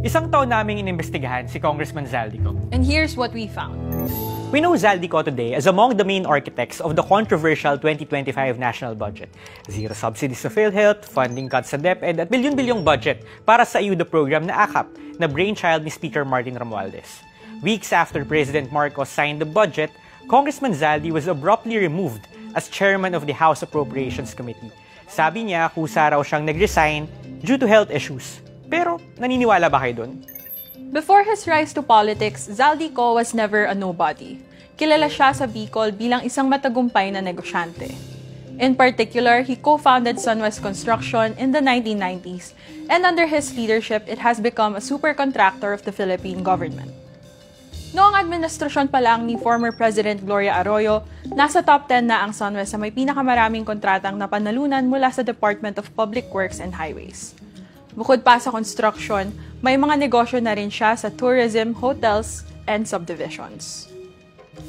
Isang taon naming inimbestigahan si Congressman Zaldico. And here's what we found. We know Zaldico today as among the main architects of the controversial 2025 national budget. Zero subsidies sa PhilHealth, funding cuts sa DepEd at bilyon-bilyong budget para sa ayuda program na AKAP na brainchild ni Speaker Martin Romualdez. Weeks after President Marcos signed the budget, Congressman Zaldi was abruptly removed as chairman of the House Appropriations Committee. Sabi niya kusa raw siyang nag-resign due to health issues. Pero naniniwala ba kayo dun? Before his rise to politics, Zaldico was never a nobody. Kilala siya sa Bicol bilang isang matagumpay na negosyante. In particular, he co-founded Sunwest Construction in the 1990s, and under his leadership, it has become a super contractor of the Philippine government. Noong administrasyon pa lang ni former President Gloria Arroyo, nasa top 10 na ang Sunwest sa may pinakamaraming kontratang napanalunan mula sa Department of Public Works and Highways. Bukod pa sa construction, may mga negosyo na rin siya sa tourism, hotels, and subdivisions.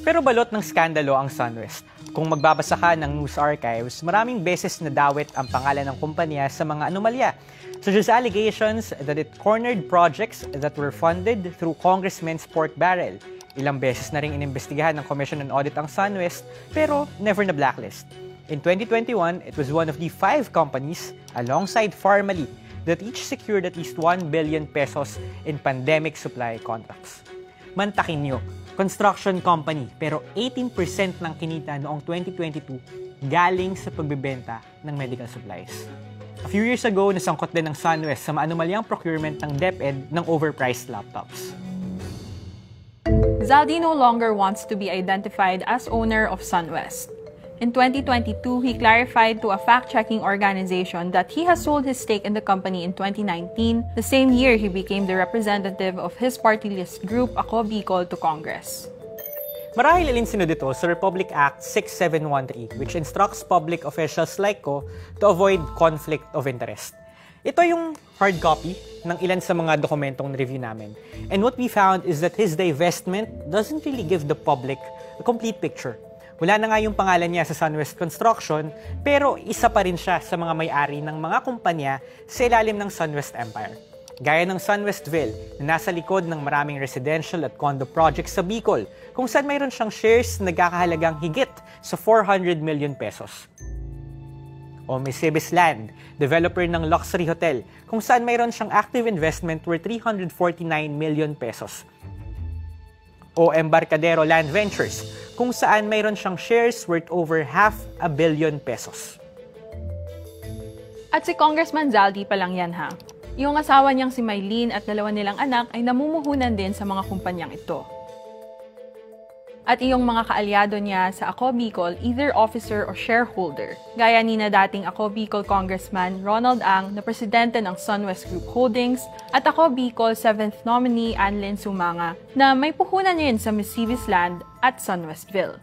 Pero balot ng skandalo ang Sunwest. Kung magbabasa ka ng news archives, maraming beses nadawit ang pangalan ng kumpanya sa mga anomalya, such as allegations that it cornered projects that were funded through Congressman's pork barrel. Ilang beses na rin inimbestigahan ng Commission on Audit ang Sunwest, pero never na blacklist. In 2021, it was one of the 5 companies, alongside Pharmally, that each secured at least 1 billion pesos in pandemic supply contracts. Mantakin nyo, construction company, pero 18% ng kinita noong 2022 galing sa pagbebenta ng medical supplies. A few years ago, nasangkot din ng Sunwest sa maanumalyang procurement ng DepEd ng overpriced laptops. Zaldi no longer wants to be identified as owner of Sunwest. In 2022, he clarified to a fact-checking organization that he has sold his stake in the company in 2019, the same year he became the representative of his party list group, Ako Bicol, to Congress. Marahil ilinsin dito sa Republic Act 6713, which instructs public officials like ko to avoid conflict of interest. Ito yung hard copy ng ilan sa mga dokumentong review namin. And what we found is that his divestment doesn't really give the public a complete picture. Wala na nga yung pangalan niya sa Sunwest Construction, pero isa pa rin siya sa mga may-ari ng mga kumpanya sa ilalim ng Sunwest Empire. Gaya ng Sunwestville na nasa likod ng maraming residential at condo projects sa Bicol, kung saan mayroon siyang shares na nagkakahalagang higit sa 400 million pesos. O Mercedes Land, developer ng luxury hotel, kung saan mayroon siyang active investment worth 349 million pesos. O Embarcadero Land Ventures, kung saan mayroon siyang shares worth over 500 million pesos. At si Congressman Zaldi pa lang yan ha. Yung asawa niyang si Mylene at 2 nilang anak ay namumuhunan din sa mga kumpanyang ito. At iyong mga kaalyado niya sa Ako Bicol, either officer or shareholder, gaya ni na dating Ako Bicol Congressman Ronald Ang na presidente ng Sunwest Group Holdings at Ako Bicol 7th nominee Anlin Sumanga na may puhunan rin sa Mercedes Land at Sunwestville.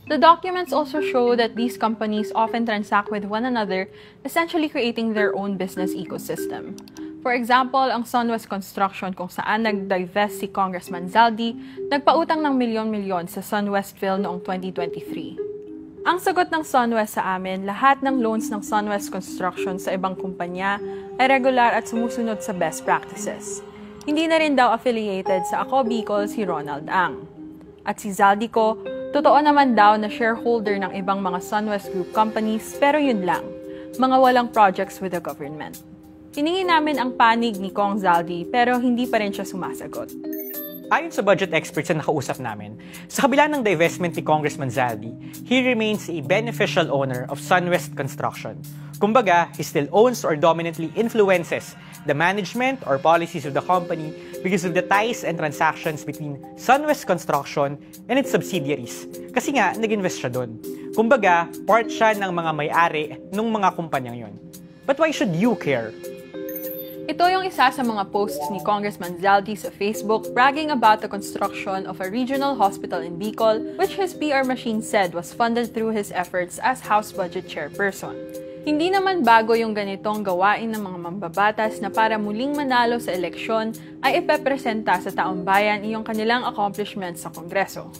The documents also show that these companies often transact with one another, essentially creating their own business ecosystem. For example, ang Sunwest Construction kung saan nag-divest si Congressman Zaldi, nagpautang ng milyon-milyon sa Sunwestville noong 2023. Ang sagot ng Sunwest sa amin, lahat ng loans ng Sunwest Construction sa ibang kumpanya ay regular at sumusunod sa best practices. Hindi na rin daw affiliated sa Ako Bicol si Ronald Ang. At si Zaldico, totoo naman daw na shareholder ng ibang mga Sunwest Group companies, pero yun lang, mga walang projects with the government. Hiningi namin ang panig ni Kong Zaldi pero hindi pa rin siya sumasagot. Ayon sa budget experts na nakausap namin, sa kabila ng divestment ni Congressman Zaldi, he remains a beneficial owner of Sunwest Construction. Kumbaga, he still owns or dominantly influences the management or policies of the company because of the ties and transactions between Sunwest Construction and its subsidiaries. Kasi nga, nag-invest siya doon. Kumbaga, part siya ng mga may-ari ng mga kumpanyang yon. But why should you care? Ito yung isa sa mga posts ni Congressman Zaldi sa Facebook bragging about the construction of a regional hospital in Bicol, which his PR machine said was funded through his efforts as House Budget Chairperson. Hindi naman bago yung ganitong gawain ng mga mambabatas na para muling manalo sa eleksyon ay ipepresenta sa taong bayan yung kanilang accomplishments sa Kongreso.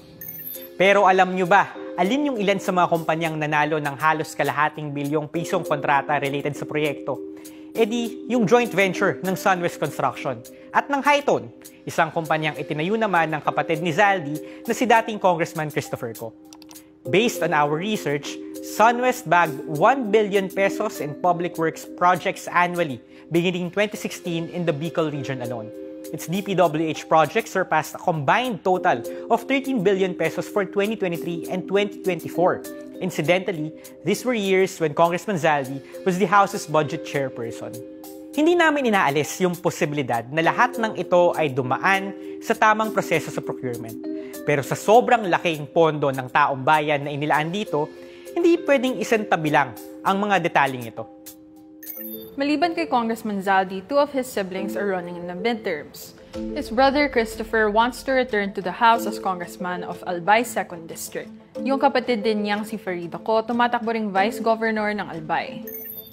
Pero alam nyo ba, alin yung ilan sa mga kumpanyang nanalo ng halos kalahating bilyong pisong kontrata related sa proyekto? edi yung joint venture ng SunWest Construction at ng Hitone, isang kumpanyang itinayo naman ng kapatid ni Zaldi na si dating Congressman Christopher Ko. Based on our research, SunWest bagged 1 billion pesos in public works projects annually beginning 2016 in the Bicol region alone. Its DPWH projects surpassed a combined total of 13 billion pesos for 2023 and 2024. Incidentally, these were years when Congressman Zaldi was the House's budget chairperson. Hindi namin inaalis yung posibilidad na lahat ng ito ay dumaan sa tamang proseso sa procurement. Pero sa sobrang laking pondo ng taong bayan na inilaan dito, hindi pwedeng isantabi lang ang mga detaling ito. Maliban kay Congressman Zaldi, 2 of his siblings are running in the midterms. His brother Christopher wants to return to the House as Congressman of Albay 2nd District. Yung kapatid din niyang si Farida Ko, tumatakbo ring Vice Governor ng Albay.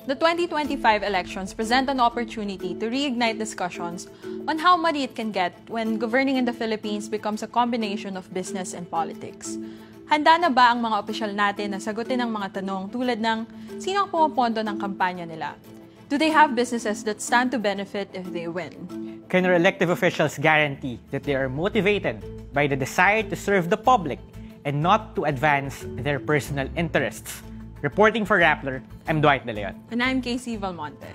The 2025 elections present an opportunity to reignite discussions on how muddy it can get when governing in the Philippines becomes a combination of business and politics. Handa na ba ang mga opisyal natin na sagutin ang mga tanong tulad ng sino ang pumapondo ng kampanya nila? Do they have businesses that stand to benefit if they win? Can our elective officials guarantee that they are motivated by the desire to serve the public and not to advance their personal interests? Reporting for Rappler, I'm Dwight De Leon. And I'm Casey Valmonte.